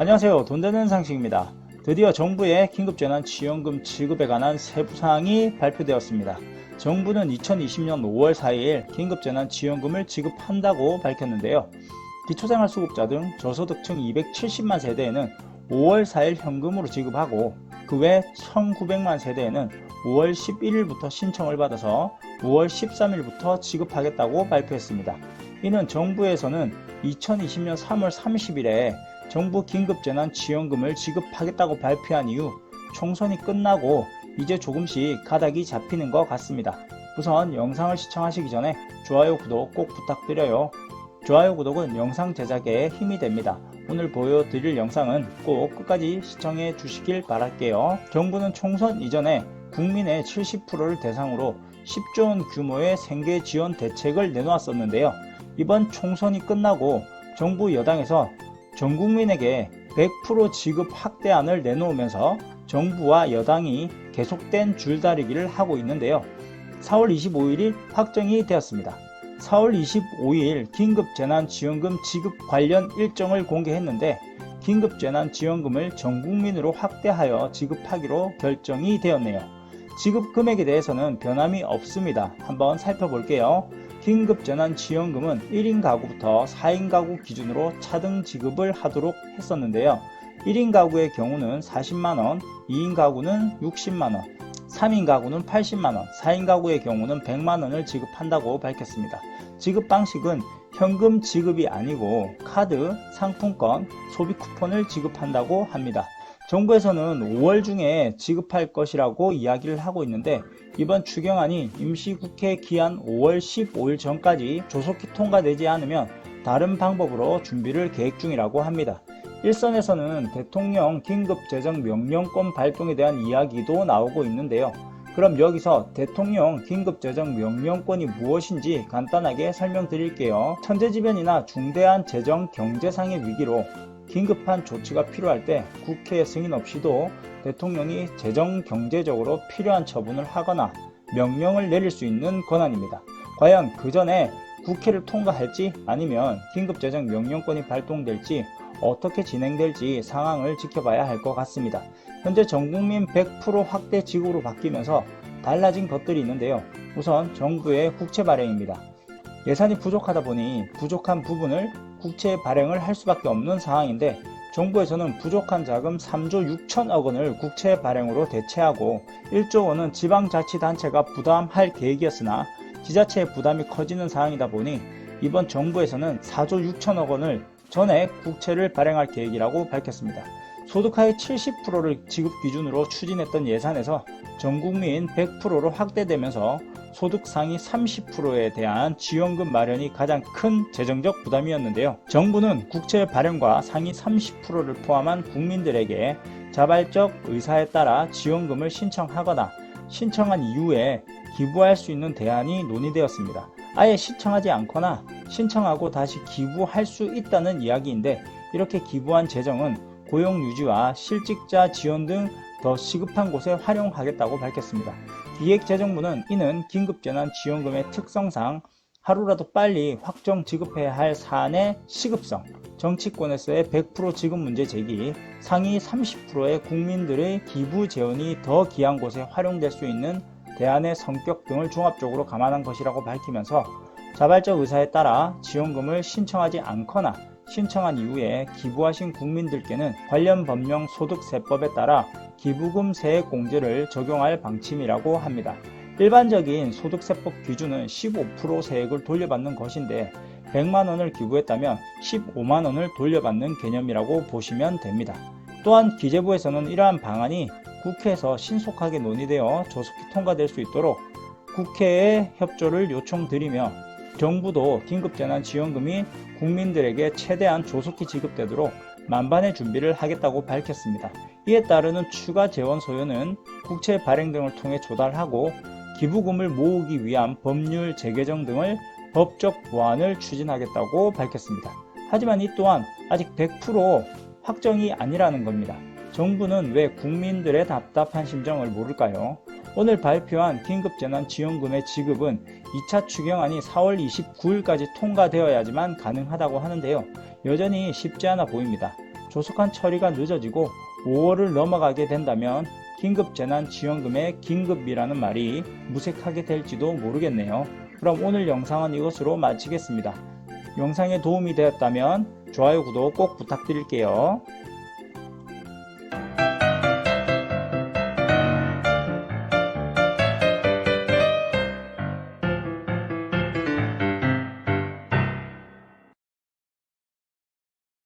안녕하세요. 돈 되는 상식입니다. 드디어 정부의 긴급재난지원금 지급에 관한 세부사항이 발표되었습니다. 정부는 2020년 5월 4일 긴급재난지원금을 지급한다고 밝혔는데요. 기초생활수급자 등 저소득층 270만 세대에는 5월 4일 현금으로 지급하고 그 외 1900만 세대에는 5월 11일부터 신청을 받아서 5월 13일부터 지급하겠다고 발표했습니다. 이는 정부에서는 2020년 3월 30일에 정부 긴급재난지원금을 지급하겠다고 발표한 이후 총선이 끝나고 이제 조금씩 가닥이 잡히는 것 같습니다. 우선 영상을 시청하시기 전에 좋아요, 구독 꼭 부탁드려요. 좋아요, 구독은 영상 제작에 힘이 됩니다. 오늘 보여드릴 영상은 꼭 끝까지 시청해 주시길 바랄게요. 정부는 총선 이전에 국민의 70%를 대상으로 10조 원 규모의 생계 지원 대책을 내놓았었는데요. 이번 총선이 끝나고 정부 여당에서 전 국민에게 100% 지급 확대안을 내놓으면서 정부와 여당이 계속된 줄다리기를 하고 있는데요. 4월 25일이 확정이 되었습니다. 4월 25일 긴급재난지원금 지급 관련 일정을 공개했는데 긴급재난지원금을 전 국민으로 확대하여 지급하기로 결정이 되었네요. 지급 금액에 대해서는 변함이 없습니다. 한번 살펴볼게요. 긴급재난지원금은 1인 가구부터 4인 가구 기준으로 차등 지급을 하도록 했었는데요. 1인 가구의 경우는 40만원, 2인 가구는 60만원, 3인 가구는 80만원, 4인 가구의 경우는 100만원을 지급한다고 밝혔습니다. 지급 방식은 현금 지급이 아니고 카드, 상품권, 소비 쿠폰을 지급한다고 합니다. 정부에서는 5월 중에 지급할 것이라고 이야기를 하고 있는데 이번 추경안이 임시국회 기한 5월 15일 전까지 조속히 통과되지 않으면 다른 방법으로 준비를 계획 중이라고 합니다. 일선에서는 대통령 긴급재정명령권 발동에 대한 이야기도 나오고 있는데요. 그럼 여기서 대통령 긴급재정명령권이 무엇인지 간단하게 설명드릴게요. 천재지변이나 중대한 재정 경제상의 위기로 긴급한 조치가 필요할 때 국회 승인 없이도 대통령이 재정 경제적으로 필요한 처분을 하거나 명령을 내릴 수 있는 권한입니다. 과연 그 전에 국회를 통과할지 아니면 긴급재정명령권이 발동될지 어떻게 진행될지 상황을 지켜봐야 할 것 같습니다. 현재 전국민 100% 확대 지급으로 바뀌면서 달라진 것들이 있는데요. 우선 정부의 국채 발행입니다. 예산이 부족하다 보니 부족한 부분을 국채 발행을 할 수밖에 없는 상황인데 정부에서는 부족한 자금 3조 6천억 원을 국채 발행으로 대체하고 1조 원은 지방자치단체가 부담할 계획이었으나 지자체의 부담이 커지는 상황이다 보니 이번 정부에서는 4조 6천억 원을 전액 국채를 발행할 계획이라고 밝혔습니다. 소득하의 70%를 지급 기준으로 추진했던 예산에서 전국민 100%로 확대되면서 소득 상위 30%에 대한 지원금 마련이 가장 큰 재정적 부담이었는데요. 정부는 국채 발행과 상위 30%를 포함한 국민들에게 자발적 의사에 따라 지원금을 신청하거나 신청한 이후에 기부할 수 있는 대안이 논의되었습니다. 아예 신청하지 않거나 신청하고 다시 기부할 수 있다는 이야기인데 이렇게 기부한 재정은 고용 유지와 실직자 지원 등 더 시급한 곳에 활용하겠다고 밝혔습니다. 기획재정부는 이는 긴급재난지원금의 특성상 하루라도 빨리 확정 지급해야 할 사안의 시급성, 정치권에서의 100% 지급 문제 제기, 상위 30%의 국민들의 기부 재원이 더 귀한 곳에 활용될 수 있는 대안의 성격 등을 종합적으로 감안한 것이라고 밝히면서 자발적 의사에 따라 지원금을 신청하지 않거나 신청한 이후에 기부하신 국민들께는 관련 법령 소득세법에 따라 기부금 세액 공제를 적용할 방침이라고 합니다. 일반적인 소득세법 기준은 15% 세액을 돌려받는 것인데 100만원을 기부했다면 15만원을 돌려받는 개념이라고 보시면 됩니다. 또한 기재부에서는 이러한 방안이 국회에서 신속하게 논의되어 조속히 통과될 수 있도록 국회의 협조를 요청드리며 정부도 긴급재난지원금이 국민들에게 최대한 조속히 지급되도록 만반의 준비를 하겠다고 밝혔습니다. 이에 따르는 추가 재원 소요는 국채 발행 등을 통해 조달하고 기부금을 모으기 위한 법률 재개정 등을 법적 보완을 추진하겠다고 밝혔습니다. 하지만 이 또한 아직 100% 확정이 아니라는 겁니다. 정부는 왜 국민들의 답답한 심정을 모를까요? 오늘 발표한 긴급재난지원금의 지급은 2차 추경안이 4월 29일까지 통과되어야지만 가능하다고 하는데요. 여전히 쉽지 않아 보입니다. 조속한 처리가 늦어지고 5월을 넘어가게 된다면 긴급재난지원금의 긴급이라는 말이 무색하게 될지도 모르겠네요. 그럼 오늘 영상은 이것으로 마치겠습니다. 영상에 도움이 되었다면 좋아요, 구독 꼭 부탁드릴게요.